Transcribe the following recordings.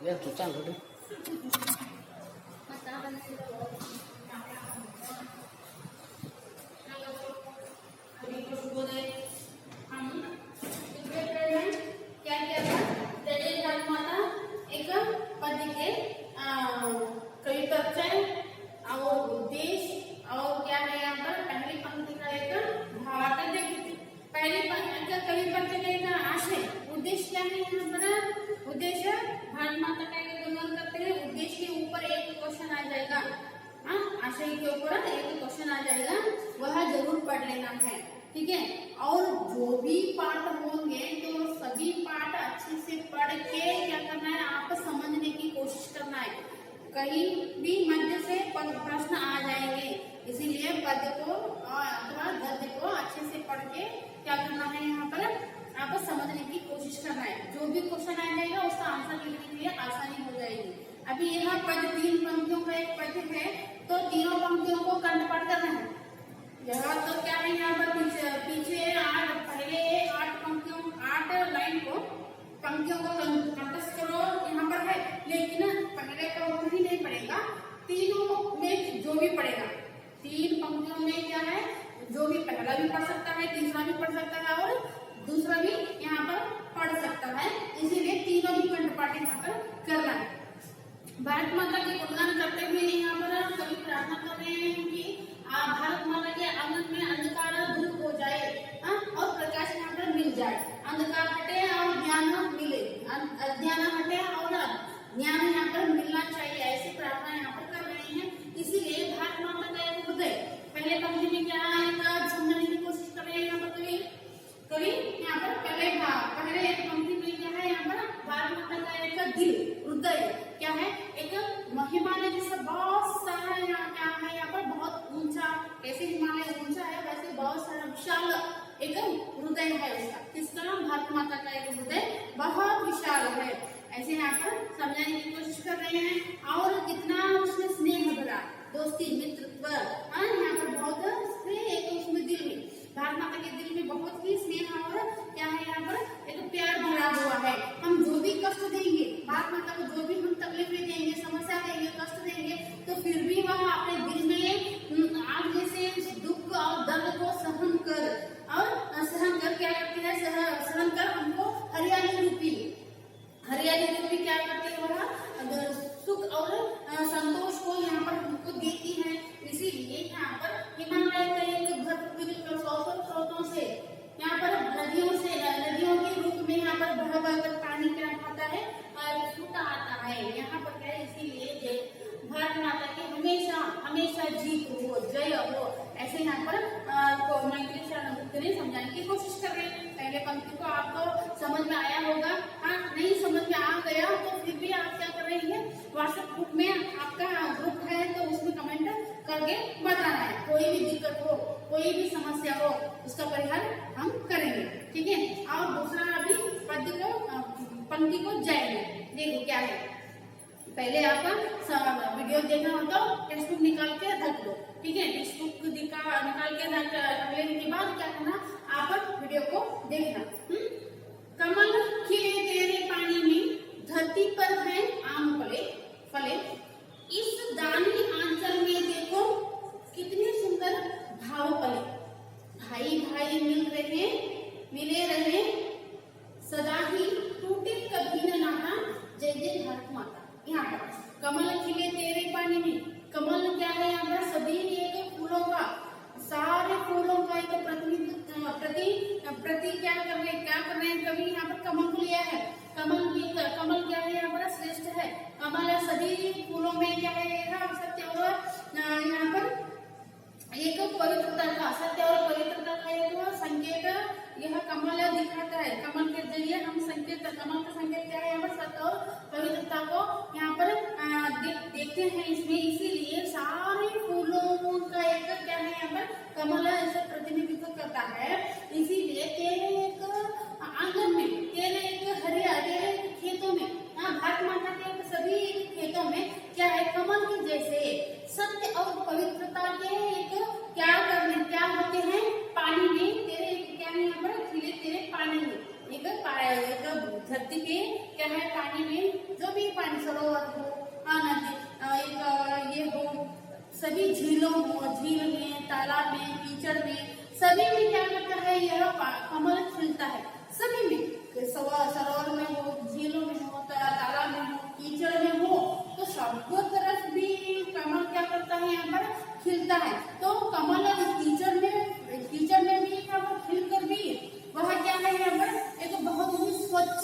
Ya tutang udah. क्या किया था? जय भारत माता एक पद के कवि परिचय और उद्देश्य और क्या है यहाँ पर पहली पंक्ति का एक भावार्थ देखी थी। पहली पंक्ति का कवि परिचय का आशय उद्देश्य क्या है यहाँ पर? उद्देश्य भारत माता का एक गुणगान करते हैं। उद्देश्य के ऊपर एक क्वेश्चन आ जाएगा, आशय के ऊपर एक क्वेश्चन आ जाएगा, वह जरूर पढ़ लेना है, ठीक है। और जो भी पाठ होंगे तो सभी पाठ अच्छे से पढ़ के क्या करना है, आप समझने की कोशिश करना है। कहीं भी मध्य से प्रश्न आ जाएंगे, इसीलिए पद्य को अथवा गद्य को अच्छे से पढ़ के क्या करना है, यहाँ पर आप समझने की कोशिश करना है। जो भी क्वेश्चन आ जाएगा उसका आंसर लिखने के लिए आसानी हो जाएगी। अभी यहाँ पद 3 पंक्तियों का एक पद्य है, तो तीनों पंक्तियों को कंठपाठ करना है। यहाँ तो क्या है, यहाँ पर पीछे पहले 8 लाइन को पंक्तियों को कंठस्थ करो यहाँ पर है, लेकिन पहले का ही नहीं पड़ेगा, तीनों में जो भी पड़ेगा, 3 पंक्तियों में क्या है, जो भी पहला भी पढ़ सकता है, तीसरा भी पढ़ सकता है और दूसरा भी यहाँ पर पढ़ सकता है, इसीलिए तीनों भी कंठपाठ यहाँ पर करना है। भारत माता के गुणगान करते हुए यहाँ पर कवि प्रार्थना कर रहे हैं कि भारत माता के आंगन में अंधकार दूर हो जाए और प्रकाश यहाँ पर मिल जाए, अंधकार हटे और ज्ञान मिले, अज्ञान हटे और ज्ञान यहाँ पर मिलना चाहिए, ऐसी प्रार्थना यहाँ पर कर रहे हैं। इसीलिए भारत माता का एक हृदय, पहले पंक्ति में क्या आएगा समझने की कोशिश कर रहे हैं यहाँ पर कवि यहाँ पर पहले एक पंक्ति में क्या है, यहाँ पर भारत माता का एक दिल, हृदय क्या है, एक हिमालय जैसा बहुत सारा यहाँ क्या है, यहाँ पर बहुत ऊंचा, ऐसे हिमालय ऊंचा है वैसे बहुत सारा विशाल एक हृदय है उसका। किसका? भारत माता का एक हृदय बहुत विशाल है, ऐसे यहाँ पर समझाने की कोशिश कर रहे हैं। और कितना उसमें स्नेह भरा, दोस्ती मित्रत्व, यहाँ पर बहुत स्नेह एक उसमें दिल में, भारत माता के दिल में बहुत ही स्नेह और क्या है, यहाँ पर एक प्यार भरा हुआ है। हम जो भी कष्ट देंगे भारत माता को, जो भी हम तकलीफें देंगे, समस्या देंगे, कष्ट देंगे, तो फिर भी वह अपने दिल में आग जैसे दुख और दर्द को सहन कर क्या करती है, सहन कर हमको हरियाली रूपी क्या करती है, वह सुख और संतोष को यहाँ पर हमको देती है। इसीलिए यहाँ पर हिमालय का एक भरपूर स्रोतों से यहाँ पर नदियों के रूप में यहाँ पर बह कर पानी क्या आता है, छूटा आता है यहाँ पर क्या है। इसीलिए भारत माता की हमेशा जीत हो, जय हो, ऐसे यहाँ पर समझाने की कोशिश कर रहे हैं। पहले पंक्ति को आपको समझ में आया होगा, नहीं समझ में आ गया तो फिर भी आप क्या कर रहे हैं, व्हाट्सएप ग्रुप में आपका ग्रुप है तो उसमें कमेंट करके बताना है। कोई भी दिक्कत हो, कोई भी समस्या हो, उसका परिहार हम करेंगे, ठीक है। और दूसरा अभी पंक्ति को जाएंगे, देखो क्या है। पहले आप वीडियो देखना हो तो टेक्स्ट बुक निकाल के रख दो, ठीक है। टेक्स्ट बुक निकाल के रख लेने के बाद क्या करना, आप वीडियो को देखना। कमल खिले तेरे पानी में, धरती पर है आम फले, इस दानी आंचल में देखो कितने सुंदर भाव पले, भाई भाई मिले रहे सदा ही, टूटे कभी न नाता, जय जय भारत माता। यहाँ पर कमल खिले तेरे पानी में, कमल क्या है, यहाँ पर सभी एक फूलों का, सारे फूलों का एक प्रति क्या कर रहे हैं कभी यहाँ पर कमल को लिया है। कमल क्या है, यहाँ पर श्रेष्ठ है, कमल सभी फूलों में क्या है, सत्य और यहाँ पर एक पवित्रता का, सत्य और पवित्रता का एक संकेत यह कमल दिखाता है। कमल के जरिए हम कमल का संकेत क्या है, यहाँ पर सत्य और पवित्रता को यहाँ पर देखते हैं इसमें। इसीलिए सारे फूलों का एक क्या है, यहाँ पर कमल ऐसे प्रतिनिधित्व करता है। इसीलिए तेरे एक आंगन में, तेरे एक खेतों में, भारत माता के सभी खेतों में क्या है, कमल के जैसे सत्य और पवित्रता के एक क्या होते हैं, पानी में तेरे क्या है, यहाँ पर खिले तेरे पानी में एक धरती पे क्या है, पानी में जो भी पानी, सरोवर हो, नदी, एक ये हो, सभी झीलों हो, झील में, तालाब में, कीचड़ में, सभी में क्या करता है, यह कमल खिलता है। सभी में, सरोवर में हो, झीलों में हो, तालाब में हो, कीचड़ में हो, तो सब तरफ भी कमल क्या करता है, यहाँ पर खिलता है। तो कमल कीचड़ में भी यहाँ पर खिल कर भी वह क्या है, यहाँ पर एक बहुत ही स्वच्छ,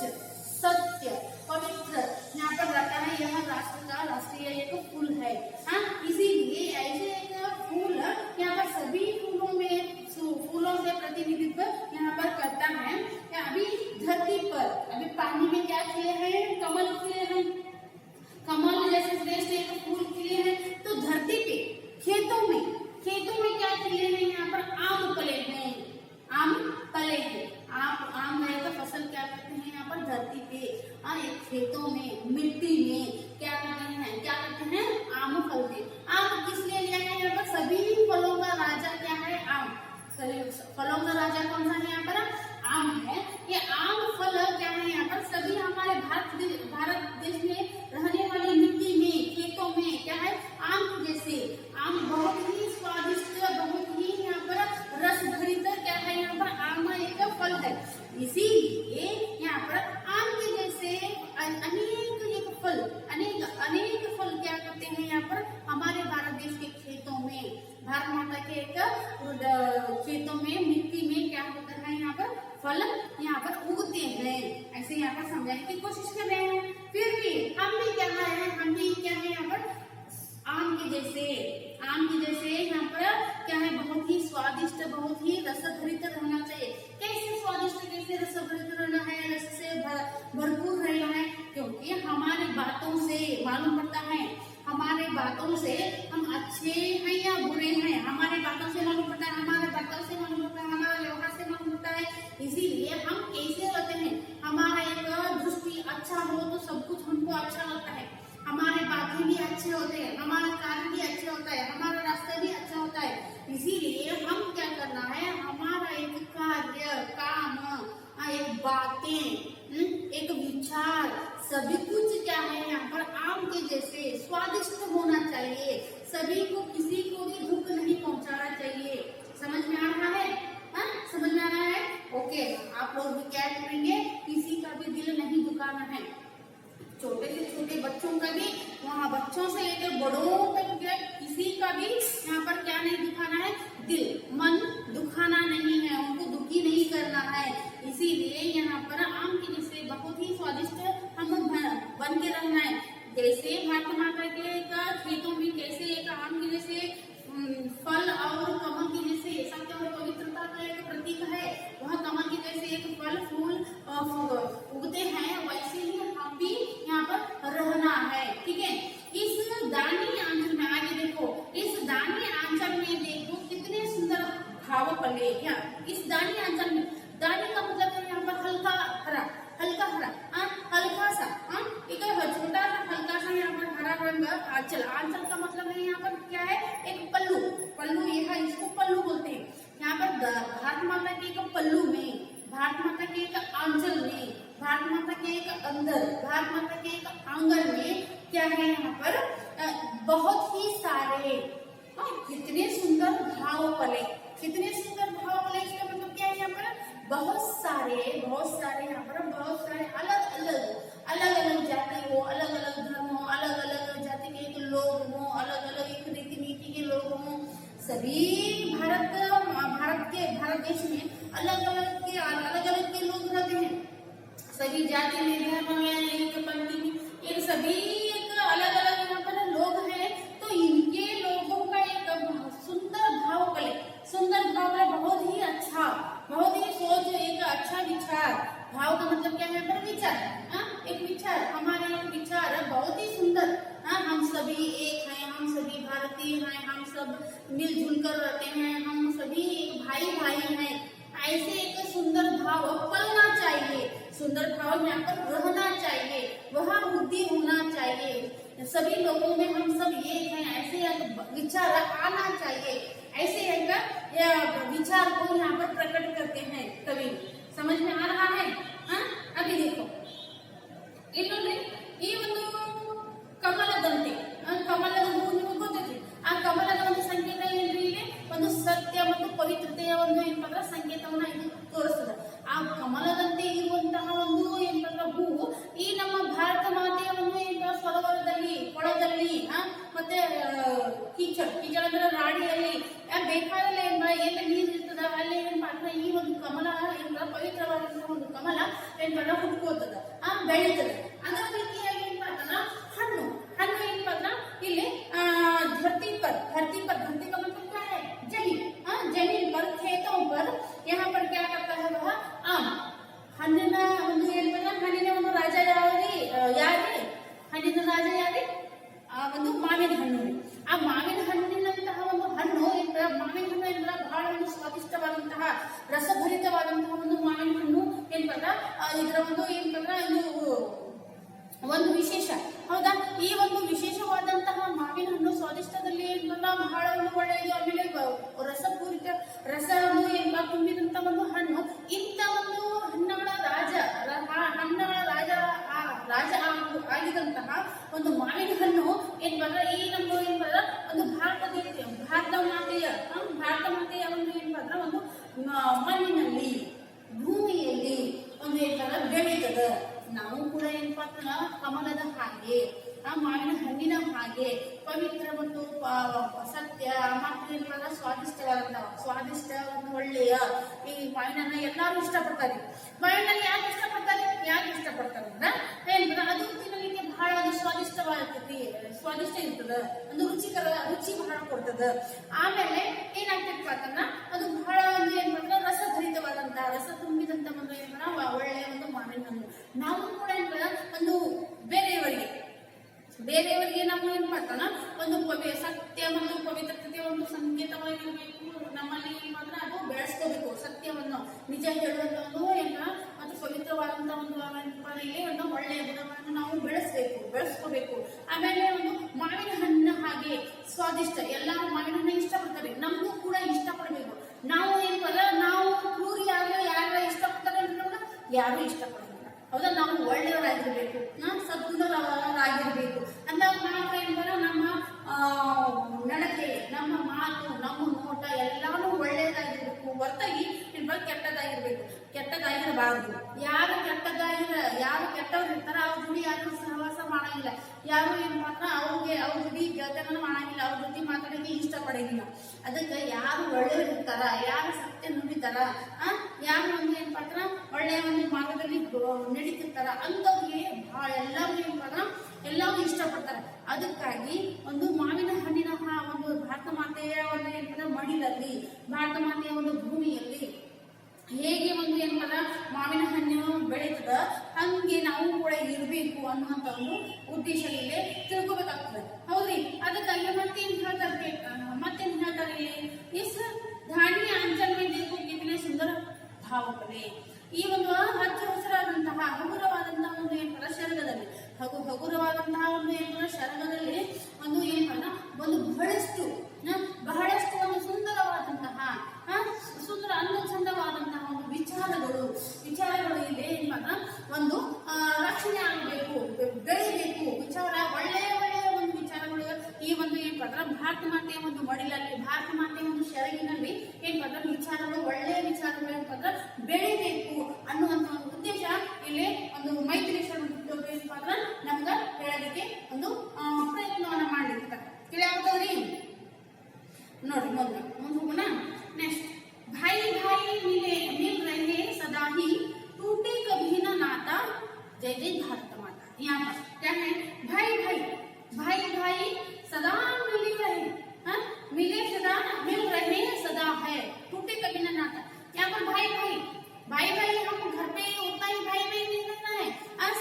सत्य, पवित्र यहाँ पर रहता है। यह राष्ट्र का राष्ट्रीय एक फूल है। हाँ, इसीलिए ऐसे एक फूल यहाँ पर सभी फूलों से प्रतिनिधित्व यहाँ पर करता है। अभी धरती पर, अभी पानी में क्या खिले हैं, कमल खिले हैं। कमल जैसे श्रेष्ठ एक फूल खिले हैं, तो धरती पे, खेतों में क्या खिले हैं, यहाँ पर आम पले हैं। आम पले हैं, आम है तो फसल क्या करते हैं यहाँ पर धरती पे, एक खेतों में, मिट्टी में क्या करते हैं, आम फलते। आम किस लिए लिया है यहाँ पर, सभी फलों का राजा क्या है, आम। फलों का राजा कौन सा है यहाँ पर, आम है। ये आम फल क्या है यहाँ पर, सभी हमारे भारत देश में रहने वाली मिट्टी में, खेतों में क्या है, आम जैसे। आम बहुत ही स्वादिष्ट, बहुत ही यहाँ पर रस भरित क्या है, यहाँ पर आम एक फल है। इसीलिए यहाँ पर आम के जैसे अनेक फल क्या करते हैं यहाँ पर हमारे भारत देश के खेतों में, भारत माता के खेतों में, मिट्टी में क्या होता है, यहाँ पर फल यहाँ पर उगते हैं। ऐसे यहाँ पर समझाने की कोशिश कर रहे हैं। फिर भी हम भी क्या है यहाँ पर आम के जैसे यहाँ पर क्या है, बहुत ही स्वादिष्ट, बहुत ही रसभरित रहना चाहिए। कैसे स्वादिष्ट, कैसे रसभरित रहना है, रस से भरपूर रहना है, क्योंकि हमारी बातों से मालूम पड़ता है, हमारे बातों से हम अच्छे हैं या बुरे हैं, हमारे बातों से मालूम पड़ता है, हमारे बातों से मालूम पड़ता है, हमारे व्यवहार से मालूम पड़ता है। इसीलिए हम कैसे रहते हैं, हमारा एक दृष्टि अच्छा हो तो सब कुछ हमको अच्छा लगता है, हमारे बातें भी अच्छे होते हैं, हमारा कार्य भी अच्छा होता है, हमारा रास्ता भी अच्छा होता है। इसीलिए हम क्या करना है, हमारा एक कार्य, काम, एक बातें, एक विचार, सभी कुछ क्या है यहाँ पर आम के जैसे स्वादिष्ट होना चाहिए। सभी को, किसी को भी दुख नहीं पहुंचाना चाहिए। समझ में आ रहा है? समझ में आ रहा है? ओके, आप लोग भी क्या करेंगे, किसी का भी दिल नहीं दुखाना है। छोटे से छोटे बच्चों का भी, वहाँ बच्चों से लेकर बड़ों तक किसी का भी यहाँ पर क्या नहीं दुखाना है, दिल, मन दुखाना नहीं है, उनको दुखी नहीं करना है। इसीलिए यहाँ पर आम के जैसे बहुत ही स्वादिष्ट हम बन के रहना है। जैसे भारत माता के खेतों में कैसे एक आम के जैसे फल और कमल के जैसे सत्य और पवित्रता का एक प्रतीक है, वह कमल के जैसे एक फल फूल उगते हैं, वैसे ही हम भी यहाँ पर रहना है। ठीक है, इस दानी आंचल में आगे देखो, इस दानी आंचल में देखो कितने सुंदर भाव पले। इस दानी आंचल में, दानी का मतलब है यहाँ पर हल्का हरा, हल्का सा, एक छोटा सा हल्का सा यहाँ पर हरा रंग आंचल। आंचल का मतलब है यहाँ पर क्या है, एक पल्लू, यह इसको पल्लू बोलते हैं। यहाँ पर भारत माता के एक पल्लू में, भारत माता के एक आंचल में, भारत माता के एक अंदर, भारत माता के एक आंगन में क्या है यहाँ पर बहुत ही सारे, कितने सुंदर भाव पले, कितने सुंदर भाव पले। इसका मतलब क्या है, यहाँ पर बहुत सारे यहाँ पर बहुत सारे अलग अलग जाति हो, अलग अलग धर्म हो, अलग अलग जाति के एक लोग हो, अलग अलग एक रीति नीति के लोग हो। सभी भारत देश में अलग अलग के लोग रहते हैं। सभी जाति में, धर्म में, एक पंक्ति में, एक सभी एक अलग अलग यहाँ पर लोग हैं। तो इनके लोगों का एक सुंदर भाव पले, बहुत ही अच्छा, बहुत ही सोच, एक अच्छा विचार। भाव का मतलब क्या है, पर विचार, एक विचार, हमारे एक विचार बहुत ही सुंदर। हम सभी एक हैं, हम सभी भारतीय हैं, हम सब मिलजुल कर रहते हैं, हम सभी एक भाई हैं। ऐसे एक सुंदर भाव पलना चाहिए, सुंदर भाव यहाँ पर रहना चाहिए, वह बुद्धि होना चाहिए। सभी लोगों में हम सब एक हैं, ऐसे विचार आना चाहिए। ऐसे विचार को यहाँ पर प्रकट करते हैं कवि। समझ में आ रहा है? अभी देखो ಏನಪ್ಪ ಹುಟ್ಕೋತದ ಬೆಳೀತದ. ಅದರ ರೀತಿಯಾಗಿ ಏನಪ್ಪ ಅಂತಂದ್ರ ಹಣ್ಣು ಹಣ್ಣು ಏನಪ್ಪ ಅಂದ್ರ ಇಲ್ಲಿ धरती पर धरती का मतलब क्या है? जमीन. जमीन पर खेतों पर यहाँ पर क्या करता है वह आम. ಹಣ್ಣಿನ ಒಂದು ಏನಂದ್ರೆ ಹಣ್ಣಿನ ಒಂದು ರಾಜ ಯಾರೇ ಹಣ್ಣಿನ ರಾಜ ಯಾರೇ ಒಂದು ಮಾವಿನ ಹಣ್ಣು. ಆ ಮಾವಿನ ಹಣ್ಣಿನಂತಹ ಒಂದು ಹಣ್ಣು ಮಾವಿನ ಹಣ್ಣು ಏನಂದ್ರೆ ಬಹಳ ಒಂದು ಸ್ವಾದಿಷ್ಟವಾದಂತಹ ರಸಭರಿತವಾದಂತಹ ಒಂದು ಮಾವಿನ ಹಣ್ಣು ಏನಂದ್ರ ಇದರ ಒಂದು ಏನಂದ್ರ ಒಂದು ವಿಶೇಷ. ಹೌದಾ? ಈ ಒಂದು ವಿಶೇಷವಾದಂತಹ ಮಾವಿನ ಹಣ್ಣು ಸ್ವಾದಿಷ್ಟದಲ್ಲಿ ಏನಂದ್ರ ಬಹಳ ಒಂದು ಒಳ್ಳೆಯದು. ಆಮೇಲೆ ರಸವನ್ನು ಏನಂತ ತುಂಬಿದಂತ ಒಂದು ಹಣ್ಣು. ಇಂಥ ಒಂದು ಹಣ್ಣುಗಳ ರಾಜ ಆಗಿದಂತಹ ಒಂದು ಮಾವಿನ ಹಣ್ಣು ಏನಂದ್ರೆ ಈ ನಮ್ಮ ಏನಂದ್ರೆ ಒಂದು ಭಾರತ ಮಾತೆಯ ಒಂದು ಏನಂದ್ರೆ ಒಂದು ಮಣ್ಣಿನಲ್ಲಿ ಭೂಮಿಯಲ್ಲಿ ಒಂದು ಏನಂದ್ರೆ ಬೆಳೀತದ. ನಾವು ಕೂಡ ಏನಪ್ಪಾ ಅಂತಂದ್ರ ಕಮಲದ ಹಾಗೆ ಮಾವಿನ ಹಣ್ಣಿನ ಹಾಗೆ ಪವಿತ್ರ ಮತ್ತು ಸತ್ಯ ಮತ್ತು ಸ್ವಾದಿಷ್ಟ ಒಂದು ಒಳ್ಳೆಯ ಈ ಮಾವಿನ ಎಲ್ಲಾರು ಇಷ್ಟಪಡ್ತಾರೆ. ಮಾವಿನ ಯಾಕೆ ಇಷ್ಟಪಡ್ತಾರೆ ಅಂದ್ರೆ ಏನಂದ್ರೆ ಅದು ತಿನ್ನಲಿಕ್ಕೆ ಬಹಳ ಒಂದು ಸ್ವಾದಿಷ್ಟ ಇರ್ತದ. ಒಂದು ರುಚಿ ಬಹಳ ಕೊಡ್ತದ. ಆಮೇಲೆ ಏನಾಗ್ತಿತ್ತು ಅಂತಂದ್ರ ಅದು ಬಹಳ ಒಂದು ಏನಂದ್ರೆ ರಸ ತುಂಬಿದಂತ ಒಂದು ಏನಂದ್ರ ಒಳ್ಳೆಯ ಒಂದು ಮಾವಿನ ಹಣ್ಣು. ನಾವು ಕೂಡ ಒಂದು ಬೇರೆಯವರಿಗೆ ನಾವು ಏನ್ ಮಾಡ್ತಾನ ಒಂದು ಸತ್ಯ ಮತ್ತು ಪವಿತ್ರತೆ ಒಂದು ಸಂಕೇತವಾಗಿರ್ಬೇಕು. ನಮ್ಮಲ್ಲಿ ಏನ್ ಮಾತ್ರ ಅದು ಬೆಳೆಸ್ಕೋಬೇಕು. ಸತ್ಯವನ್ನು ನಿಜ ಹೇಳುವಂತ ಒಂದು ಏನ ಮತ್ತು ಪವಿತ್ರವಾದಂತಹ ಒಂದು ಒಳ್ಳೆಯ ಗುಣಗಳನ್ನು ನಾವು ಬೆಳೆಸ್ಕೋಬೇಕು. ಆಮೇಲೆ ಒಂದು ಮಾವಿನ ಹಣ್ಣಿನ ಹಾಗೆ ಸ್ವಾದಿಷ್ಟ. ಎಲ್ಲರೂ ಮಾವಿನ ಹಣ್ಣು ಇಷ್ಟಪಡ್ತಾರೆ. ನಮಗೂ ಕೂಡ ಇಷ್ಟಪಡಬೇಕು. ನಾವು ನಾವು ಕ್ರೂರಿ ಯಾರು ಇಷ್ಟಪಡ್ತಾರೆ ಅಂತ ಯಾರು ಇಷ್ಟಪಡೋದಿಲ್ಲ. ಹೌದಾ? ನಾವು ಒಳ್ಳೆಯವರಾಗಿರ್ಬೇಕು, ಸದ್ಗುಣರಾಗಿರ್ಬೇಕು. ಅಂದಾಗ ನಾವು ಏನಂದ್ರೆ ನಮ್ಮ ನಡತೆ, ನಮ್ಮ ಮಾತು, ನಮ್ಮ ನೋಟ ಎಲ್ಲಾನು ಒಳ್ಳೆಯದಾಗಿರ್ಬೇಕು. ಹೊರತಾಗಿ ಕೆಟ್ಟದಾಗಿರಬಾರದು. ಯಾರು ಕೆಟ್ಟವ್ರು ಇರ್ತಾರ ಅವ್ರ ಜೊತೆ ಯಾರು ಸಹವಾಸ ಮಾಡಂಗಿಲ್ಲ. ಯಾರು ಏನ್ ಮಾತ್ರ ಅವ್ರ ಜೊತೆ ಗೆಳತನ ಮಾಡಂಗಿಲ್ಲ. ಅವ್ರ ಜೊತೆ ಮಾತಾಡೋಕೆ ಇಷ್ಟಪಡಂಗಿಲ್ಲ. ಅದಕ್ಕೆ ಯಾರು ಒಳ್ಳೆಯವ್ರು ಇರ್ತಾರ, ಯಾರು ಸತ್ಯ ನುಡಿತಾರ, ಯಾರು ಒಂದು ಏನ್ ಪಾತ್ರ ಒಳ್ಳೆಯ ಒಂದು ಮಾರ್ಗದಲ್ಲಿ ನಡೀತಿರ್ತಾರ ಅಂತವ್ರಿಗೆ ಎಲ್ಲರೂ ಇಷ್ಟಪಡ್ತಾರೆ. ಅದಕ್ಕಾಗಿ ಒಂದು ಮಾವಿನ ಹಣ್ಣಿನ ಒಂದು ಭಾರತ ಮಾತೆಯ ಒಂದು ಏನಂದ್ರೆ ಮಡಿಲಲ್ಲಿ, ಭಾರತ ಮಾತೆಯ ಒಂದು ಭೂಮಿಯಲ್ಲಿ ಹೇಗೆ ಒಂದು ಏನಂದ್ರ ಮಾವಿನ ಹಣ್ಣು ಬೆಳೀತದ ಹಂಗೆ ನಾವು ಕೂಡ ಇರ್ಬೇಕು ಅನ್ನುವಂತ ಒಂದು ಉದ್ದೇಶ ಇಲ್ಲಿ ತಿಳ್ಕೊಬೇಕಾಗ್ತದೆ. ಹೌದ್ರಿ? ಅದಕ್ಕಾಗಿ ಮತ್ತೇನ್ ಹೇಳ್ತಾರೆ ಇಸ್ ಧಾನ್ಯ ಅಂಚಲ್ में देखो कितने सुंदर ಭಾವಕಲೆ. ಈ ಒಂದು ಹಚ್ಚ ಹಸಿರಾದಂತಹ ಹಗುರವಾದಂತಹ ಒಂದು ಏನಂದ್ರ ಶರಗದಲ್ಲಿ ಹಗುರವಾದಂತಹ ಒಂದು ಏನಂದ್ರ ಶರಗದಲ್ಲಿ ಒಂದು ಏನಂದ್ರ ಒಂದು ಬಹಳಷ್ಟು ಒಂದು ಸುಂದರವಾದಂತಹ ಚಂದವಾದಂತಹ ಒಂದು ವಿಚಾರಗಳು ಇದೆ. ಏನಂದ್ರ ಒಂದು ರಕ್ಷಣೆ ಆಗಬೇಕು, ಬೆಳಿಬೇಕು. ಒಳ್ಳೆಯ ಒಂದು ವಿಚಾರಗಳು ಈ ಒಂದು ಏನಂದ್ರ ಭಾರತ ಮಾತೆಯ ಒಂದು ಮಡಿಲಲ್ಲಿ, ಭಾರತ ಮಾತೆಯ ಒಂದು ಶರಗಿನಲ್ಲಿ ವಿಚಾರಗಳು, ಒಳ್ಳೆಯ ವಿಚಾರಗಳು ಏನಂದ್ರ ಬೆಳಿಬೇಕು ಅನ್ನುವಂತ ಒಂದು ಉದ್ದೇಶ ಇಲ್ಲಿ ಒಂದು ಮೈತ್ರೇಶ್ವರ ಏನಂದ್ರ ನಮ್ಗ ಹೇಳೋದಕ್ಕೆ ಒಂದು ಪ್ರಯತ್ನವನ್ನ ಮಾಡ್ಲಿಕ್ಕೆ ತಿಳಿಯಾಗ್ತದ್ರಿ. ನೋಡ್ರಿ ಮುಂದೆ ಹೋಗೋಣ. नेक्स्ट भाई भाई मिल रहे सदा ही टूटे कभी न नाता जय जय भारत माता। यहाँ पर क्या है? भाई भाई सदा मिल रहे सदा है टूटे कभी न नाता। यहाँ पर भाई हम घर पे उतना ही भाई नहीं रहना है।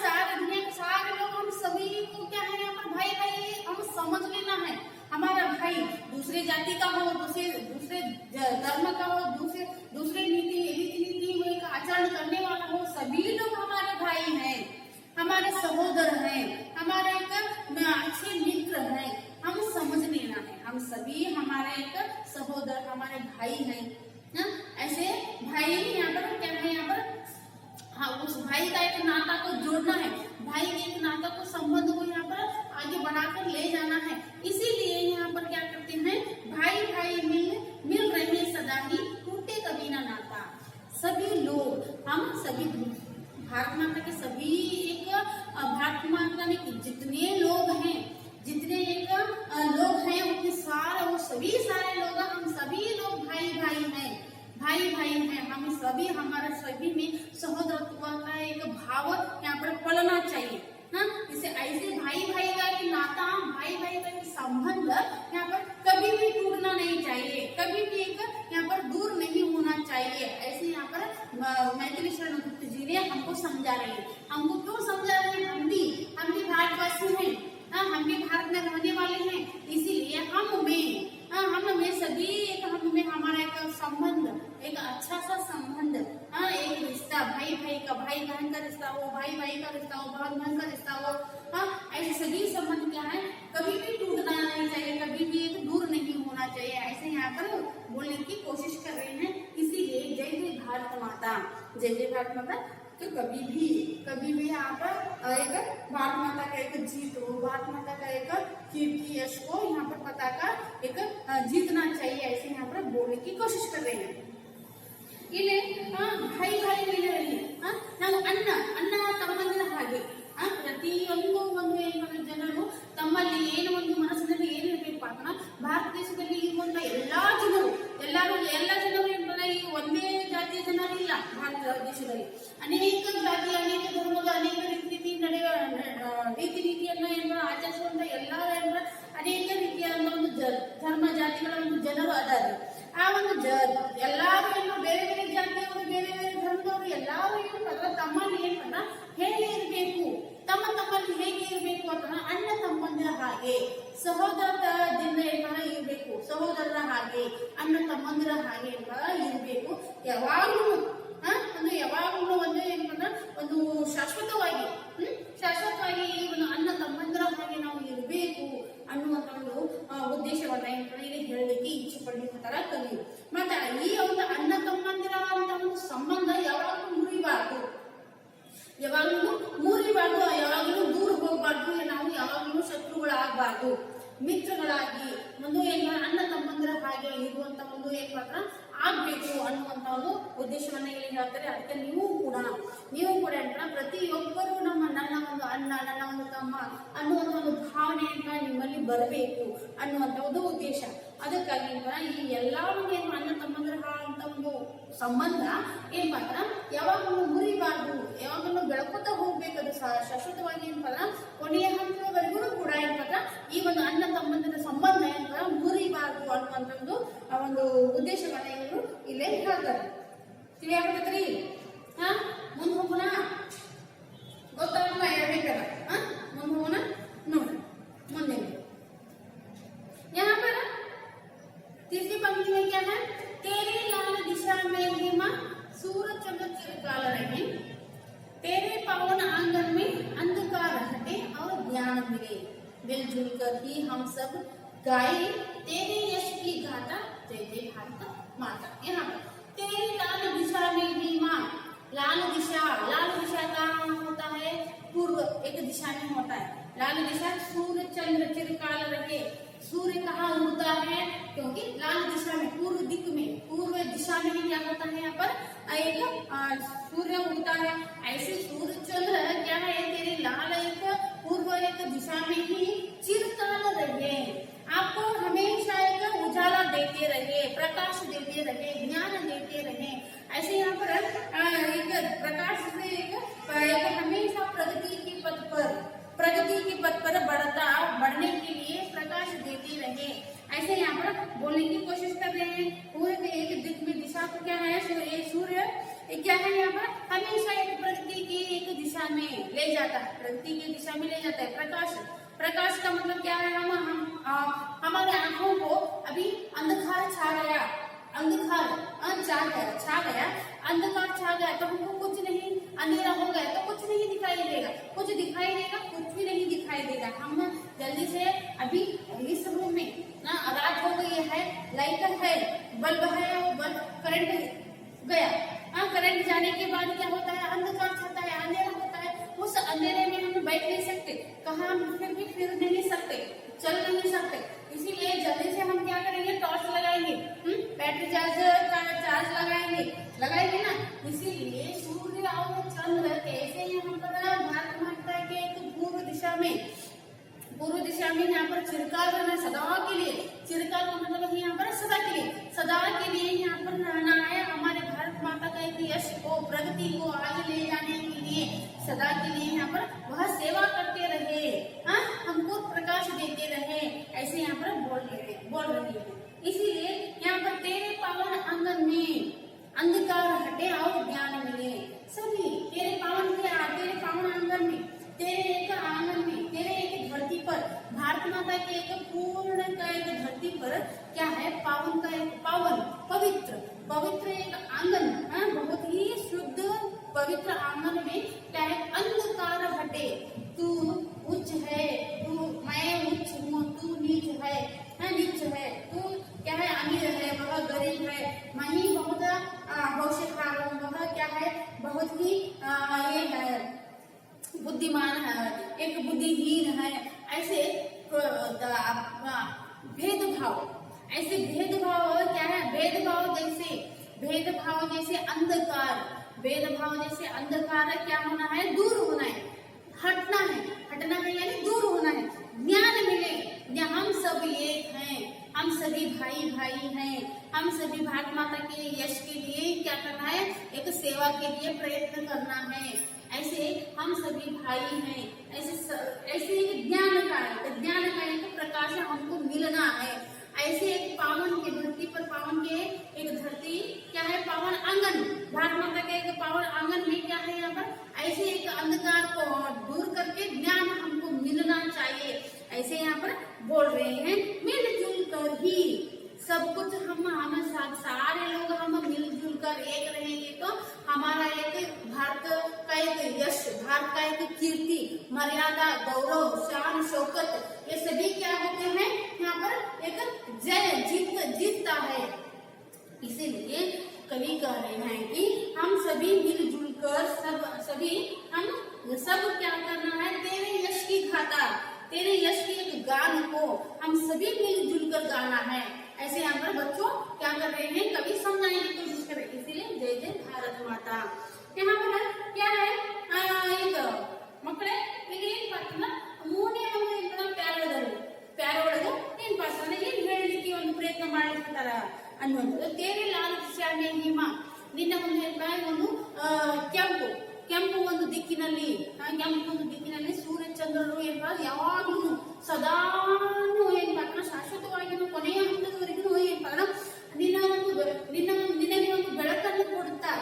सारे दुनिया के सारे लोग हम सभी को क्या है यहाँ पर भाई हम समझ लेना है। हमारा भाई दूसरे जाति का हो, दूसरे धर्म का हो, दूसरे रीति का आचरण करने वाला हो, सभी लोग हमारे भाई हैं, हमारे सहोदर हैं, हमारे एक अच्छे मित्र हैं। हम समझ लेना है, हम सभी हमारे एक सहोदर, हमारे भाई हैं। ऐसे भाई यहाँ पर क्या है? यहाँ पर उस भाई का एक नाता को जोड़ना है, भाई के एक नाता को संबंध को यहाँ पर आगे बढ़ाकर ले जाना है। इसीलिए यहाँ पर क्या करते हैं? भाई मिल रहे सदा ही टूटे कभी ना नाता। सभी लोग, हम सभी भारत माता के सभी एक भारत माता में जितने लोग हैं उनके वो सभी सारे लोग, हम सभी लोग भाई हैं। हम सभी, हमारे सभी में सहोदरत्व का समझा रहे हैं, हमको क्यों समझा रहे हैं, हम भी भारतवासी हैं, हम भी भारत में रहने वाले हैं, इसीलिए हम में सभी एक हम में हमारा एक संबंध, एक अच्छा सा संबंध, एक रिश्ता, भाई भाई का, भाई बहन का रिश्ता हो, भाई भाई का रिश्ता हो, बहन बहन का रिश्ता हो, ऐसे सभी संबंध क्या है कभी भी टूटना नहीं चाहिए, कभी भी एक दूर नहीं होना चाहिए, ऐसे यहाँ पर बोलने की कोशिश कर रहे हैं। इसीलिए जय जय भारत माता, जय जय भारत माता। तो कभी भी यहाँ पर एक भारत माता का एक जीत हो, भारत माता का एक कीर्ति यश को यहाँ पर पताका एक जीतना चाहिए, ऐसे यहाँ पर बोलने की कोशिश कर रहे हैं। ಇಲ್ಲಿ ಭಾಯಿ ಭಾಯಿ ಮೀನಲ್ಲಿ ನಾವು ಅಣ್ಣ ತಮ್ಮಂದಿರ ಹಾಗೆ ಪ್ರತಿಯೊಂದು ಒಂದು ಜನರು ತಮ್ಮಲ್ಲಿ ಏನು ಒಂದು ಮನಸ್ಸಿನಲ್ಲಿ ಏನಿರಬೇಕು ಅಂತ ಭಾರತ ದೇಶದಲ್ಲಿ ಇರುವಂತ ಎಲ್ಲಾ ಜನರು ಏನಂದ್ರೆ ಈ ಒಂದೇ ಜಾತಿಯ ಜನರು ಇಲ್ಲ. ಭಾರತ ದೇಶದಲ್ಲಿ ಅನೇಕ ಜಾತಿ, ಅನೇಕ ಧರ್ಮದ, ಅನೇಕ ರೀತಿ ನೀತಿಯನ್ನ ಆಚರಿಸುವಂತ ಎಲ್ಲಾ ಅನೇಕ ರೀತಿಯ ಒಂದು ಧರ್ಮ ಜಾತಿಗಳ ಒಂದು ಜನರು ಅದಾರೆ. ಆ ಒಂದು ಎಲ್ಲಾರು ಬೇರೆ ಬೇರೆ ಜಾತಿಯವರು, ಬೇರೆ ಬೇರೆ ಧರ್ಮದವರು ಎಲ್ಲಾರು ಏನಂತಂದ್ರೆ ತಮ್ಮಲ್ಲಿ ಏನಂತ ಹೇಗೆ ಇರಬೇಕು, ತಮ್ಮಲ್ಲಿ ಹೇಗೆ ಇರಬೇಕು ಅಂತ ಅಣ್ಣ ತಮ್ಮಂದಿರ ಹಾಗೆ ಸಹೋದರದಿಂದ ಇರಬೇಕು, ಸಹೋದರರ ಹಾಗೆ ಅಣ್ಣ ತಮ್ಮಂದಿರ ಹಾಗೆ ಇರಬೇಕು. ಯಾವಾಗ್ಲೂ ಒಂದು ಏನಂತಂದ್ರೆ ಒಂದು ಶಾಶ್ವತವಾಗಿ ಈ ಒಂದು ಅಣ್ಣ ತಮ್ಮಂದಿರ ಹಾಗೆ ನಾವು ಇರಬೇಕು ಅನ್ನುವಂತ ಒಂದು ಉದ್ದೇಶವನ್ನ ಇಲ್ಲಿ ಹೇಳಲಿಕ್ಕೆ ಇಚ್ಛೆ ಪಡಿರ್ತಾರ ಕವಿ. ಮತ್ತೆ ಈ ಒಂದು ಅಣ್ಣ ತಮ್ಮಂದಿರ ಅಂತ ಒಂದು ಸಂಬಂಧ ಯಾವಾಗಲೂ ಮುರಿಬಾರ್ದು, ಯಾವಾಗಲೂ ದೂರ ಹೋಗ್ಬಾರ್ದು, ನಾವು ಯಾವಾಗಲೂ ಶತ್ರುಗಳಾಗಬಾರ್ದು, ಮಿತ್ರಗಳಾಗಿ ಒಂದು ಅಣ್ಣ ತಮ್ಮಂದಿರ ಹಾಗೆ ಇರುವಂತ ಒಂದು ಆಗ್ಬೇಕು ಅನ್ನುವಂತ ಒಂದು ಉದ್ದೇಶವನ್ನ ಇಲ್ಲಿ ಹೇಳ್ತಾರೆ. ಅದಕ್ಕೆ ನೀವು ಕೂಡ ಪ್ರತಿಯೊಬ್ಬರು ನನ್ನ ಒಂದು ಅಣ್ಣ, ನನ್ನ ಒಂದು ತಮ್ಮ ಅನ್ನುವಂತ ಒಂದು ಭಾವನೆ ನಿಮ್ಮಲ್ಲಿ ಬರಬೇಕು ಅನ್ನುವಂತ ಒಂದು ಉದ್ದೇಶ. ಅದಕ್ಕಾಗಿ ಈ ಎಲ್ಲಾ ಒಂದು ಅಣ್ಣ ತಮ್ಮಂದಿರ ಅಂತ ಒಂದು ಸಂಬಂಧ ಯಾವಾಗಲೂ ಮುರಿಬಾರ್ದು, ಯಾವಾಗಲೂ ಬೆಳಕುತ್ತಾ ಹೋಗ್ಬೇಕು, ಅದು ಶಾಶ್ವತವಾಗಿ ಕೊನೆಯ ಹಂತದವರೆಗೂ ಕೂಡ ಈ ಒಂದು ಅಣ್ಣ ತಮ್ಮಂದಿರ ಸಂಬಂಧ ಮುರಿಬಾರ್ದು ಅನ್ನುವಂಥದ್ದು ಆ ಒಂದು ಉದ್ದೇಶವನ್ನ ಇವರು ಇಲ್ಲೇ ಹೇಳ್ತಾರೆ. ತಿಳಿಯಾಗತ್ರಿ? ಮುಂದೆ ಹೋಗೋಣ, ಗೊತ್ತಾಗಲ್ಲ ಹೇಳ್ಬೇಕಲ್ಲ, ಮುಂದೆ ಹೋಗೋಣ ನೋಡಿ. ಮುಂದೆ यहाँ पर तीसरी पंक्ति में क्या है, तेरे लाल दिशा में धीमा सूरज चंद्र चिरकाल रहे, तेरे पावन आंगन में अंधकार हटे और ज्ञान मिले, मिलजुल कर ही हम सब गाए तेरे यश की गाथा, जय जय भारत माता। यहाँ पर तेरे लाल दिशा में धीमा, लाल दिशा कहाँ होता है, पूर्व एक दिशा में होता है। लाल दिशा सूर्य चंद्र चिरकाल रहे, सूर्य कहाँ उगता है, क्योंकि लाल दिशा में पूर्व दिशा में ही क्या होता है, यहाँ पर एक सूर्य उगता है। ऐसे सूर्य चंद्र क्या है, तेरे लाल एक पूर्व एक दिशा में ही चिरकाल रहे, आपको हमेशा एक उजाला देते रहे, प्रकाश देते रहे, ज्ञान देते रहे। ऐसे यहाँ पर एक प्रकाश से एक हमेशा प्रगति के पथ पर बढ़ने के लिए प्रकाश देते रहे, ऐसे यहाँ पर बोलने की कोशिश कर रहे हैं। पूरे एक दिशा को क्या है, सूर्य क्या है, यहाँ पर हमेशा एक प्रगति की एक दिशा में ले जाता है, प्रगति की दिशा में ले जाता है। प्रकाश का मतलब क्या है, हमारे आंखों को अभी अंधकार छा गया, अंधकार छा गया तो हमको कुछ नहीं, अंधेरा हो गया तो कुछ नहीं दिखाई देगा, कुछ भी नहीं दिखाई देगा। हम जल्दी से अभी इस रूम में रात हो गई है, लाइट है, बल्ब है, बल्ब करंट गया, करंट जाने के बाद क्या होता है, अंधकार छाता है, अंधेरा होता है। उस अंधेरे में हम बैठ नहीं सकते, कहाँ फिर नहीं सकते, चल नहीं सकते, इसीलिए जल्दी से हम क्या करेंगे, टॉर्च लगाएंगे, बैटरी चार्ज लगाएंगे ना। इसीलिए सूर्य और चंद्र कैसे यहाँ पर भारत माता के एक पूर्व दिशा में यहाँ पर चिरकाल रहना, सदा के लिए, चिरकाल का मतलब यहाँ पर सदा के लिए यहाँ पर रहना है। हमारे भारत माता का एक यश को, प्रगति को आगे ले जाने के लिए सदा के लिए यहाँ पर वह सेवा करते रहे, हमको प्रकाश देते रहे, ऐसे यहाँ पर बोल रही है। इसीलिए यहाँ पर तेरे पावन आंगन में अंधकार हटे और ज्ञान मिले, सभी तेरे पावन आंगन में, तेरे एक आंगन में, तेरे एक धरती पर, भारत माता के एक पूर्ण का एक धरती पर क्या है, पावन का एक पावन पवित्र पवित्र एक आंगन, बहुत ही शुद्ध पवित्र आंगन में क्या है, अंधकार हटे। तू उच्च है, तू मैं उच्च हूँ, तू नीच है, नीच है, तू क्या है, अमीर है, वह गरीब है, मैं ही बहुत होशियार हूँ, वह क्या है, बहुत ही ये है बुद्धिमान है, एक बुद्धिहीन है। ऐसे भेदभाव, ऐसे भेदभाव क्या है, भेदभाव जैसे अंधकार, भेदभाव जैसे अंधकार क्या होना है, दूर होना है, हटना है यानी दूर होना है। ज्ञान मिले, हम सब एक हैं, हम सभी भाई हैं, हम सभी भारत माता के यश के लिए क्या करना है, एक सेवा के लिए प्रयत्न करना है। ऐसे हम सभी भाई हैं, ऐसे एक ज्ञान का एक प्रकाश हमको मिलना है। ऐसे एक पावन की धरती पर, पावन के एक धरती क्या है, पावन आंगन, भारत माता के एक पावन आंगन में क्या है, यहाँ पर ऐसे एक अंधकार को दूर करके ज्ञान हमको मिलना चाहिए। ऐसे यहाँ पर बोल रहे हैं, मिलजुल कर ही सब कुछ हम सारे लोग हम मिलजुल कर एक रहेंगे तो हमारा एक भारत का एक यश, भारत का एक कीर्ति, मर्यादा, गौरव, शान, शौकत, ये सभी क्या होते हैं, यहाँ पर एक जय जीतता है। इसीलिए कवि कह रहे हैं कि हम सभी मिलजुल कर हम सब क्या करना है, तेरे यश की खातिर, तेरे यश के एक गान को हम सभी मिलजुल कर गाना है। ऐसे यहाँ पर बच्चों क्या कर रहे हैं, कवि समझाने की कोशिश कर रहे हैं। इसीलिए जय जय भारत माता। यहाँ पर क्या है, एक ಮಕ್ಕಳೇ ಈಗ ಏನ್ ಮಾಡ್ತಾನ, ಮೂರನೇ ಒಂದು ಪ್ಯಾರ ಒಳಗೆ ಏನ್ ಮಾಡ್ತಾನೆ, ಏನ್ ಹೇಳಲಿಕ್ಕೆ ಒಂದು ಪ್ರಯತ್ನ ಮಾಡಿರ್ತಾರ ಅನ್ನುವಂಥದ್ದು. ತೇರೆ ಲಾಲಿಸ್ಯಾನೆ ಹಿಮ, ನಿನ್ನ ಒಂದು ಒಂದು ಕೆಂಪು ಒಂದು ದಿಕ್ಕಿನಲ್ಲಿ, ಸೂರ್ಯ ಚಂದ್ರರು ಏನ್ ಯಾವಾಗ್ಲೂ ಸದಾನು ಏನ್ ಮಾಡ್ತಾನ, ಶಾಶ್ವತವಾಗಿನೂ ಕೊನೆಯ ಹಂತದವರೆಗೂ ಏನ್ ಮಾಡ್ತಾನ, ನಿನಗೆ ಒಂದು ಬೆಳಕನ್ನು ಕೊಡುತ್ತಾ.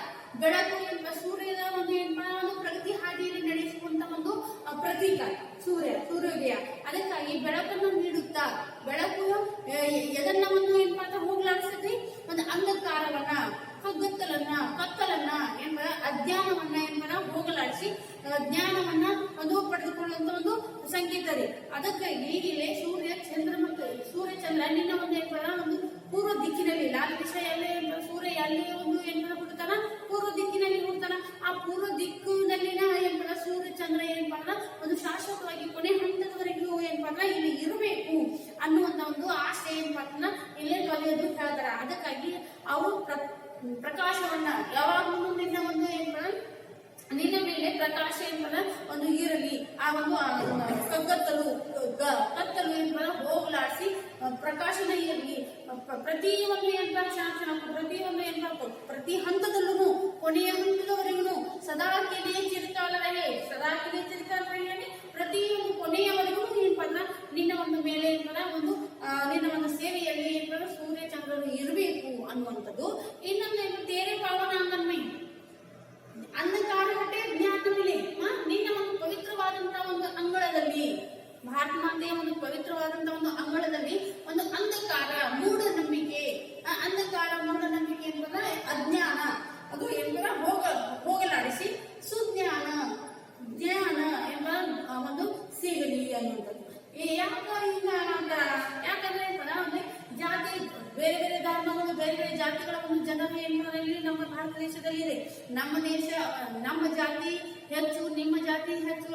ಬೆಳಕು ಸೂರ್ಯದ ಒಂದು ಒಂದು ಪ್ರಗತಿ ಹಾದಿಯಲ್ಲಿ ನಡೆಸುವಂತ ಒಂದು ಪ್ರತೀಕ ಸೂರ್ಯೋದಯ. ಅದಕ್ಕಾಗಿ ಬೆಳಕನ್ನು ನೀಡುತ್ತಾ, ಬೆಳಕು ಎದನ್ನ ಒಂದು ಹೋಗ್ಲಾಡಿಸ್ತೈತಿ, ಒಂದು ಅಂಧಕಾರವನ್ನ, ಕತ್ತಲನ್ನ ಎಂಬ ಅಜ್ಞಾನವನ್ನ ಹೋಗಲಾಡಿಸಿ ಜ್ಞಾನವನ್ನ ಒಂದು ಪಡೆದುಕೊಳ್ಳುವಂತ ಒಂದು ಸಂಕೇತ ರೀ. ಅದಕ್ಕಾಗಿ ಇಲ್ಲಿ ಸೂರ್ಯ ಚಂದ್ರ ನಿನ್ನ ಒಂದು ಒಂದು ಪೂರ್ವ ದಿಕ್ಕಿನಲ್ಲಿ, ಲಾಲ್ ದಿಶ ಎಲ್ಲೇ ಸೂರ್ಯ ಎಲ್ಲಿ ಒಂದು ಹುಡ್ತಾನ, ಪೂರ್ವ ದಿಕ್ಕಿನಲ್ಲಿ ಹುಡ್ತಾನ. ಆ ಪೂರ್ವ ದಿಕ್ಕಿನಲ್ಲಿನ ಸೂರ್ಯ ಚಂದ್ರ ಒಂದು ಶಾಶ್ವತವಾಗಿ ಕೊನೆ ಹಂತದವರೆಗೂ ಇಲ್ಲಿ ಇರಬೇಕು ಅನ್ನುವಂತ ಒಂದು ಆಸೆ ಇಲ್ಲೇ ಕಲಿಯೋದು ಹೇಳ್ತಾರ. ಅದಕ್ಕಾಗಿ ಅವರು ಪ್ರಕಾಶವನ್ನ ಯಾವಾಗಲೂ ನಿನ್ನ ಒಂದು ನಿನ್ನ ಮೇಲೆ ಪ್ರಕಾಶ ಒಂದು ಇರಲಿ, ಆ ಒಂದು ಕತ್ತಲು ಹೋಗಲಾಡಿಸಿ ಪ್ರಕಾಶನ ಇರಲಿ. ಪ್ರತಿಯೊಂದು ಪ್ರತಿ ಹಂತದಲ್ಲೂ ಕೊನೆಯ ಹಂತದವರೆಗೂ ಸದಾ ಕೆಲಿಯ ಚಿರಕಾಲ ರಹೆ, ಪ್ರತಿಯೊಂದು ಕೊನೆಯವರೆಗೂ ನಿನ್ನ ಒಂದು ಮೇಲೆ ನಿನ್ನ ಒಂದು ಸೇವೆಯಲ್ಲಿ ಸೂರ್ಯ ಚಂದ್ರರು ಇರಬೇಕು ಅನ್ನುವಂಥದ್ದು. ಇನ್ನೊಂದು ತೇರೆ ಪಾವನ ಅಂಗನ್ಮೈ, ಅಂಧಕಾರ ಹಟ್ಟೆ ಜ್ಞಾನ ಮಿಲೆ, ನಿನ್ನ ಒಂದು ಪವಿತ್ರವಾದಂತಹ ಒಂದು ಅಂಗಳದಲ್ಲಿ, ಭಾರತ ಮಾತೆಯ ಒಂದು ಪವಿತ್ರವಾದಂತಹ ಒಂದು ಅಂಗಳದಲ್ಲಿ ಒಂದು ಅಂಧಕಾರ, ಮೂಢನಂಬಿಕೆ ಎಂಬುದ ಅಜ್ಞಾನ, ಅದು ಹೋಗಲಾಡಿಸಿ ಜ್ಞಾನ ಎಂಬ ಒಂದು ಸಿಗಲಿ ಅನ್ನುವಂಥದ್ದು. ಯಾಕಂದ್ರೆ ಜಾತಿ, ಬೇರೆ ಬೇರೆ ಧರ್ಮಗಳು, ಬೇರೆ ಬೇರೆ ಜಾತಿಗಳ ಒಂದು ಜನರು ಇಲ್ಲಿ ನಮ್ಮ ಭಾರತ ದೇಶದಲ್ಲಿ ಇದೆ. ನಮ್ಮ ಜಾತಿ ಹೆಚ್ಚು, ನಿಮ್ಮ ಜಾತಿ ಹೆಚ್ಚು,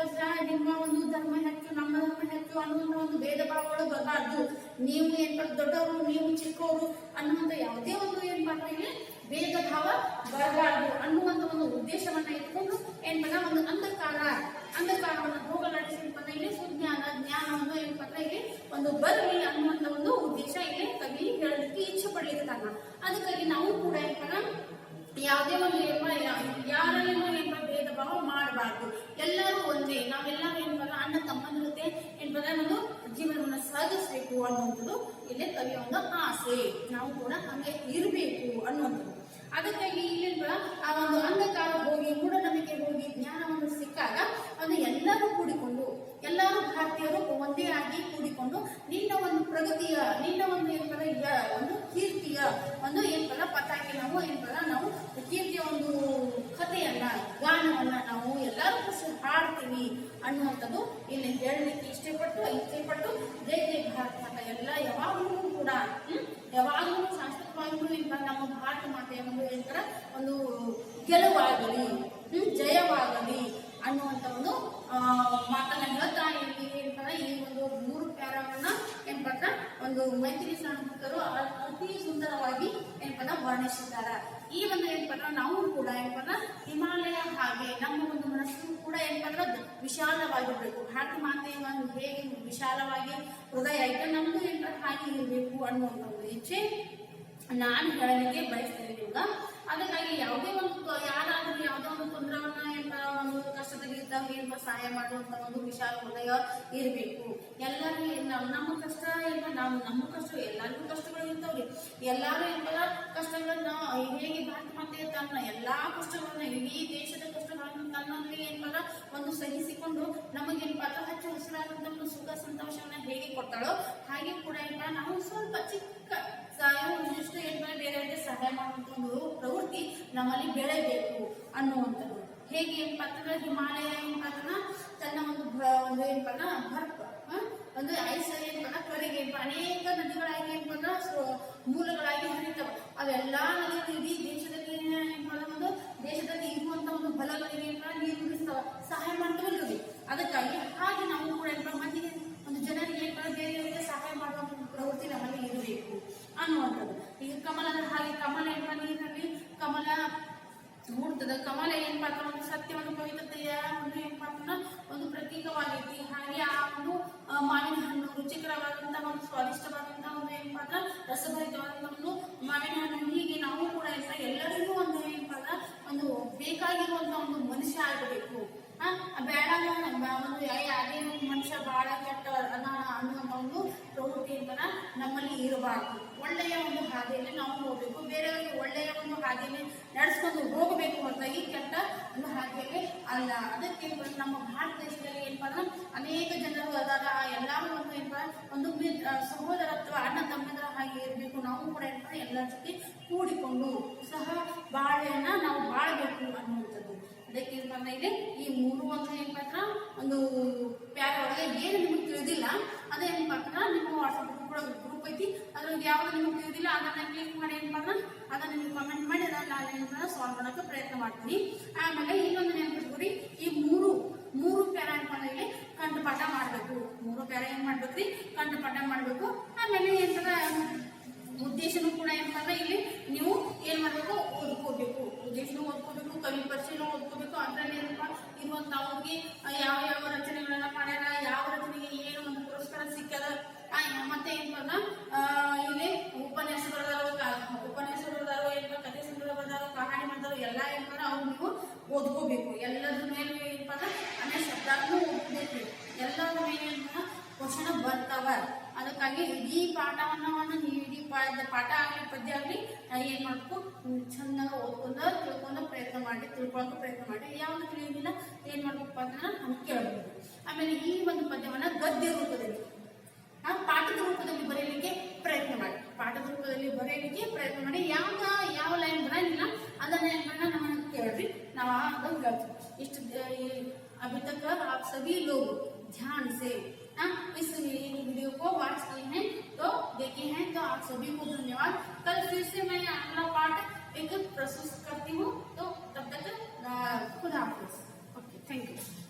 ನಿಮ್ಮ ಒಂದು ಧರ್ಮ ಹೆಚ್ಚು, ನಮ್ಮ ಧರ್ಮ ಹೆಚ್ಚು ಅನ್ನುವಂಥ ಒಂದು ಭೇದ ಭಾವಗಳು ಬರಬಾರ್ದು. ನೀವು ದೊಡ್ಡವರು, ನೀವು ಚಿಕ್ಕವರು ಅನ್ನುವಂಥ ಯಾವುದೇ ಒಂದು ಇಲ್ಲಿ ಭೇದ ಭಾವ ಬರಬಾರ್ದು ಅನ್ನುವಂಥ ಒಂದು ಉದ್ದೇಶವನ್ನ ಇಟ್ಕೊಂಡು ಒಂದು ಅಂಧಕಾರವನ್ನು ಹೋಗಲಾಡಿಸಿ ಇಲ್ಲಿ ಜ್ಞಾನವನ್ನು ಇಲ್ಲಿ ಒಂದು ಬರಲಿ ಅನ್ನುವಂಥ ಒಂದು ಉದ್ದೇಶ ಇಲ್ಲಿ ಕವಿ ಹೇಳಲಿಕ್ಕೆ ಇಚ್ಛೆ ಪಡಲಿರ್ತಾನ. ಅದಕ್ಕಾಗಿ ನಾವು ಕೂಡ ಯಾವುದೇ ಒಂದು ಯಾರಲ್ಲಿ ಭೇದ ಭಾವ ಮಾಡಬಾರ್ದು, ಎಲ್ಲರೂ ಒಂದೇ, ನಾವೆಲ್ಲರೂ ಅಣ್ಣ ತಮ್ಮನ ಜೊತೆ ಒಂದು ಜೀವನವನ್ನು ಸಾಗಿಸ್ಬೇಕು ಅನ್ನುವಂಥದ್ದು ಇಲ್ಲಿ ಕವಿಯ ಒಂದು ಆಸೆ. ನಾವು ಕೂಡ ಹಂಗೆ ಇರಬೇಕು ಅನ್ನುವಂಥದ್ದು. ಅದಕ್ಕಾಗಿ ಇಲ್ಲಿ ಆ ಒಂದು ಅಂಧಕಾರ ಹೋಗಿ ಮೂಢನಂಬಿಕೆ ಸಿಕ್ಕಾಗ ಒಂದು ಎಲ್ಲರೂ ಕೂಡಿಕೊಂಡು ಎಲ್ಲರೂ ಭಾರತೀಯರು ಒಂದೇ ಆಗಿ ಕೂಡಿಕೊಂಡು ನಿನ್ನ ಒಂದು ಪ್ರಗತಿಯ ನಿನ್ನ ಒಂದು ಏನಂತಾರೆ ಒಂದು ಕೀರ್ತಿಯ ಒಂದು ಏನಂತಾರ ಪತಾಕೆ ನಾವು ಏನಂತಾರ ನಾವು ಕೀರ್ತಿಯ ಒಂದು ಕಥೆಯನ್ನ ಗಾನವನ್ನ ನಾವು ಎಲ್ಲರೂ ಹಾಡ್ತೀವಿ ಅನ್ನುವಂಥದ್ದು ಇಲ್ಲಿ ಹೇಳಲಿಕ್ಕೆ ಇಷ್ಟಪಟ್ಟು ಜೈ ಜೈ ಭಾರತ ಮಾತಾ ಎಲ್ಲ ಯಾವಾಗಲೂ ಕೂಡ ಯಾವಾಗಲೂ ಸಾಂಸ್ಕೃತಿಕವಾಗಿಯೂ ಏನಂತ ನಮ್ಮ ಭಾರತ ಮಾತೆಯ ಒಂದು ಏನಂತಾರ ಒಂದು ಗೆಲುವಾಗಲಿ ಜಯವಾಗಲಿ ಅನ್ನುವಂಥ ಒಂದು ಮಾತನ್ನ ಹೇಳ್ತಾ ಇಲ್ಲಿ ಏನಂತಾರೆ ಈ ಒಂದು 3 ಪ್ಯಾರಾವನ್ನ ಏನಪ್ಪ ಒಂದು ಮೈತ್ರಿ ಸಾಣಕರು ಅತಿ ಸುಂದರವಾಗಿ ಏನಪ್ಪ ವರ್ಣಿಸಿದ್ದಾರೆ. ಈ ಒಂದು ಏನಪ್ಪ ನಾವು ಕೂಡ ಏನಪ್ಪ ಹಿಮಾಲಯ ಹಾಗೆ ನಮ್ಮ ಒಂದು ಮನಸ್ಸು ಕೂಡ ಏನಪ್ಪ ವಿಶಾಲವಾಗಿರ್ಬೇಕು. ಭಾರತ ಮಾತೆಯ ಒಂದು ಹೇಗೆ ವಿಶಾಲವಾಗಿ ಹೃದಯ ಐತೆ ನಮ್ದು ಏನಪ್ಪ ಹಾಗೆ ಇರಬೇಕು ಅನ್ನುವಂಥ ಒಂದು ಇಚ್ಛೆ ನಾನು ಹೇಳಲಿಕ್ಕೆ ಬಯಸ್ತೇನೆ ಇವಾಗ. ಅದಕ್ಕಾಗಿ ಯಾವುದೇ ಒಂದು ಯಾರಾದ್ರೂ ಯಾವುದೇ ಒಂದು ತೊಂದರೆವನ್ನ ಏನಪ್ಪ ಒಂದು ಕಷ್ಟದಲ್ಲಿದ್ದಾಗ ಏನಪ್ಪ ಸಹಾಯ ಮಾಡುವಂತ ಒಂದು ವಿಶಾಲ ಹೃದಯ ಇರಬೇಕು. ಎಲ್ಲರೂ ನಮ್ಮ ಕಷ್ಟ ಏನಪ್ಪ ನಮ್ಮ ಕಷ್ಟ ಎಲ್ಲರಿಗೂ ಕಷ್ಟಗಳು ಇರ್ತಾವ್ರಿ. ಎಲ್ಲಾರು ಏನಪ್ಪ ಕಷ್ಟಗಳನ್ನ ಹೇಗೆ ಭಾರತ ಮಾತೆ ತನ್ನ ಎಲ್ಲಾ ಕಷ್ಟಗಳನ್ನ ಇಡೀ ದೇಶದ ಕಷ್ಟಗಳನ್ನು ತನ್ನಲ್ಲಿ ಏನಪ್ಪ ಒಂದು ಸಹಿಸಿಕೊಂಡು ನಮಗೇನಪ್ಪ ಹಚ್ಚ ಹಸಿರಾದಂತ ಒಂದು ಸುಖ ಸಂತೋಷವನ್ನ ಹೇಗೆ ಕೊಡ್ತಾಳೋ ಹಾಗೆ ಕೂಡ ಏನಪ್ಪ ನಾವು ಸ್ವಲ್ಪ ಚಿಕ್ಕ ಇಷ್ಟು ಏನಪ್ಪ ಬೇರೆಯವರಿಗೆ ಸಹಾಯ ಮಾಡುವಂತ ಒಂದು ಪ್ರವೃತ್ತಿ ನಮ್ಮಲ್ಲಿ ಬೆಳೆಯಬೇಕು ಅನ್ನುವಂಥದ್ದು. ಹೇಗೆ ಏನಪ್ಪ ಅಂತಂದ್ರೆ ಹಿಮಾಲಯ ಏನಪ್ಪ ಅಂತಂದ್ರೆ ತನ್ನ ಒಂದು ಏನಪ್ಪ ಬರ್ಫ್ ಒಂದು ಐಸ್ ಏನಪ್ಪ ಕರಿಗೆ ಅನೇಕ ನದಿಗಳಾಗಿ ಏನಪ್ಪ ಮೂಲಗಳಾಗಿ ಹರಿತಾವ. ಅವೆಲ್ಲಾ ನದಿಗಳು ಇಡೀ ದೇಶದಲ್ಲಿ ಏನಪ್ಪ ಒಂದು ದೇಶದಲ್ಲಿ ಇರುವಂತ ಒಂದು ಬಲಗಳಿಗೆ ಏನಪ್ಪ ನೀರು ಉಳಿಸ್ತಾವ, ಸಹಾಯ ಮಾಡ್ತಾವಲ್ರಿ. ಅದಕ್ಕಾಗಿ ಹಾಗೆ ನಾವು ಕೂಡ ಏನಪ್ಪ ಮಂದಿಗೆ ಒಂದು ಜನರಿಗೆ ಏನಪ್ಪ ಬೇರೆಯವರಿಗೆ ಸಹಾಯ ಮಾಡುವಂತ ಪ್ರವೃತ್ತಿ ನಮ್ಮಲ್ಲಿ ಇರಬೇಕು ಅನ್ನುವಂಥದ್ದು. ಈಗ ಹಾಗೆ ಕಮಲ ಏನಪ್ಪ ನೀರಿನಲ್ಲಿ ಕಮಲ ಮೂಡ್ತದ. ಕಮಲ ಏನಪ್ಪ ಅಂತ ಒಂದು ಸತ್ಯವನ್ನು ಪವಿತ್ರತೆಯ ಒಂದು ಏನಪ್ಪ ಅಂತಂದ್ರ ಒಂದು ಪ್ರತೀಕವಾಗೈತಿ. ಹಾಗೆ ಆ ಒಂದು ಮಾವಿನ ಹಣ್ಣು ರುಚಿಕರವಾದಂತಹ ಒಂದು ಸ್ವಾದಿಷ್ಟವಾದಂತಹ ಒಂದು ಏನಪ್ಪ ಅಂದ್ರೆ ರಸಭರಿತವಾದಂತಹ ಒಂದು ಮಾವಿನ ಹಣ್ಣು. ಹೀಗೆ ನಾವು ಕೂಡ ಏನಪ್ಪ ಎಲ್ಲರಿಗೂ ಒಂದು ಏನಪ್ಪ ಅಂದ್ರೆ ಒಂದು ಬೇಕಾಗಿರುವಂತಹ ಒಂದು ಮನುಷ್ಯ ಆಗಬೇಕು. ಬೇಡ ಒಂದು ಅದೇ ಒಂದು ಮನುಷ್ಯ ಬಹಳ ಕೆಟ್ಟ ಅನ್ನುವಂತ ಒಂದು ಪ್ರವೃತ್ತಿ ಅಂತ ನಮ್ಮಲ್ಲಿ ಇರಬಾರ್ದು. ಒಳ್ಳೆಯ ಒಂದು ಹಾದಿಯಲ್ಲಿ ನಾವು ಹೋಗ್ಬೇಕು, ಬೇರೆಯವರಿಗೆ ಒಳ್ಳೆಯ ಒಂದು ಹಾದಿಯಲ್ಲಿ ನಡೆಸ್ಕೊಂಡು ಹೋಗಬೇಕು ಹೊರತಾಗಿ ಕೆಟ್ಟ ಒಂದು ಹಾದಿಯಲ್ಲಿ ಅಲ್ಲ. ಅದಕ್ಕೆ ನಮ್ಮ ಭಾರತ ದೇಶದಲ್ಲಿ ಏನಪ್ಪ ಅಂದ್ರೆ ಅನೇಕ ಜನರು ಅದಾರ. ಎಲ್ಲರೂ ಒಂದು ಏನಪ್ಪ ಒಂದು ಸಹೋದರತ್ವ ಅಣ್ಣ ತಮ್ಮದರ ಹಾಗೆ ಇರಬೇಕು. ನಾವು ಕೂಡ ಏನಪ್ಪ ಎಲ್ಲರ ಜೊತೆ ಕೂಡಿಕೊಂಡು ಸಹ ಬಾಳೆಯನ್ನ ನಾವು ಬಾಳ್ಬೇಕು ಅನ್ನುವಂಥದ್ದು. ಅದಕ್ಕೆ ಏನಪ್ಪ ಅಂದ್ರೆ ಇದೆ ಈ 3 ಒಂದು ಏನಪ್ಪ ಒಂದು ಪ್ಯಾರ ಒಳಗೆ ಏನು ನಿಮಗೆ ತಿಳಿದಿಲ್ಲ ಅದೇನಪ್ಪ ಅಂತಂದ್ರೆ ನಿಮ್ಮ ವಾಟ್ಸಪ್ ಗ್ರೂಪ್ ಐತಿ. ಅದ್ರಲ್ಲಿ ಯಾವ್ದು ನಿಮಗೆ ತಿಳಿದಿಲ್ಲ ಅದನ್ನ ಕ್ಲಿಕ್ ಮಾಡಿ ಏನಪ್ಪ ಅಂದ್ರೆ ಅದನ್ನ ನಿಮ್ಗೆ ಕಮೆಂಟ್ ಮಾಡಿ ಅದನ್ನ ನಾನು ಏನಪ್ಪ ಸಾಲ್ವ್ ಮಾಡೋಕೆ ಪ್ರಯತ್ನ ಮಾಡ್ತೀನಿ. ಆಮೇಲೆ ಇನ್ನೊಂದು ನೆನಪಿಟ್ಕೊಡಿ, ಈ ಮೂರು ಪ್ಯಾರ ಏನಪ್ಪ ಅಂದ್ರೆ ಇಲ್ಲಿ ಕಂಠಪಾಠ ಮಾಡ್ಬೇಕು. 3 ಪ್ಯಾರ ಏನ್ ಮಾಡ್ಬೇಕ್ರಿ ಕಂಠಪಾಠ ಮಾಡ್ಬೇಕು. ಆಮೇಲೆ ಏನಂದ್ರೆ ಉದ್ದೇಶನೂ ಕೂಡ ಏನಪ್ಪ ಅಂದ್ರೆ ಇಲ್ಲಿ ನೀವು ಏನ್ ಮಾಡ್ಬೇಕು ಓದ್ಕೋಬೇಕು. ಉದ್ದೇಶನೂ ಓದ್ಕೋಬೇಕು, ಕವಿ ಪರಿಚಯನೂ ಓದ್ಕೋಬೇಕು. ಅದ್ರಲ್ಲಿ ಏನಪ್ಪ ಇರುವಂತ ಅವ್ರಿಗೆ ಯಾವ ರಚನೆಗಳನ್ನ ಮಾಡ್ಯಾರ, ಯಾವ ರಚನೆಗೆ ಏನು ಒಂದು ಪುರಸ್ಕಾರ ಸಿಕ್ಕದ, ಮತ್ತೆ ಏನಪ್ಪ ಇಲ್ಲಿ ಉಪನ್ಯಾಸ ಬರೆದಾರೋ ಏನಪ್ಪ ಕಥೆ ಸಂಗ್ರಹ ಬರೆದಾರೋ ಕಹಾನಿ ಮಾಡಿದಾರೋ ಎಲ್ಲ ಏನಪ್ಪ ಅವ್ರು ನೀವು ಓದ್ಕೋಬೇಕು. ಎಲ್ಲದ್ರ ಮೇಲೆ ಏನಪ್ಪ ಅಂದ್ರೆ ಅನೇಕ ಶಬ್ದನೂ ಓದ್ಕೋಬೇಕು. ಎಲ್ಲರ ಮೇಲೆ ಏನಪ್ಪ ಕ್ವಶನ್ ಬರ್ತಾವ. ಅದಕ್ಕಾಗಿ ಇಡೀ ಪಾಠವನ್ನ ನೀವು ಇಡೀ ಪಾಠ ಆಗಲಿ ಪದ್ಯ ಆಗಲಿ ಏನ್ ಮಾಡ್ಬೇಕು ಚಂದಾಗ ತಿಳ್ಕೊಂಡು ಪ್ರಯತ್ನ ಮಾಡಿ ತಿಳ್ಕೊಳಕ್ಕೆ ಪ್ರಯತ್ನ ಮಾಡಿ. ಯಾವ್ದು ತಿಳಿಯೋದಿಲ್ಲ ಏನ್ ಮಾಡ್ಬೇಕಪ್ಪ ಅಂತ ನಮ್ಗೆ ಕೇಳಬಹುದು. ಆಮೇಲೆ ಈ ಒಂದು ಪದ್ಯವನ್ನ ಗದ್ಯ ರೂಪದಲ್ಲಿ ಪಾಠದ ರೂಪದಲ್ಲಿ ಬರೆಯಲಿಕ್ಕೆ ಪ್ರಯತ್ನ ಮಾಡಿ. ಪಾಠದ ರೂಪದಲ್ಲಿ ಬರೆಯಲಿಕ್ಕೆ ಪ್ರಯತ್ನ ಮಾಡಿ. ಯಾವ ಲೈನ್ ಬರಂಗಿಲ್ಲ ಅದನ್ನ ಏನ್ ಮಾಡೋಣ ನಮ್ಮನ್ನ ಕೇಳ್ರಿ, ನಾವು ಅದನ್ನ ಹೇಳ್ತೀವಿ. ಇಷ್ಟು अभी तक आप सभी लोग ध्यान से इस वीडियो को वॉच किए हैं तो देखे हैं, तो आप सभी को धन्यवाद. कल फिर से मैं अगला पार्ट एक प्रस्तुत करती हूँ. तो तब तक खुदा हाफिज. Okay, thank you.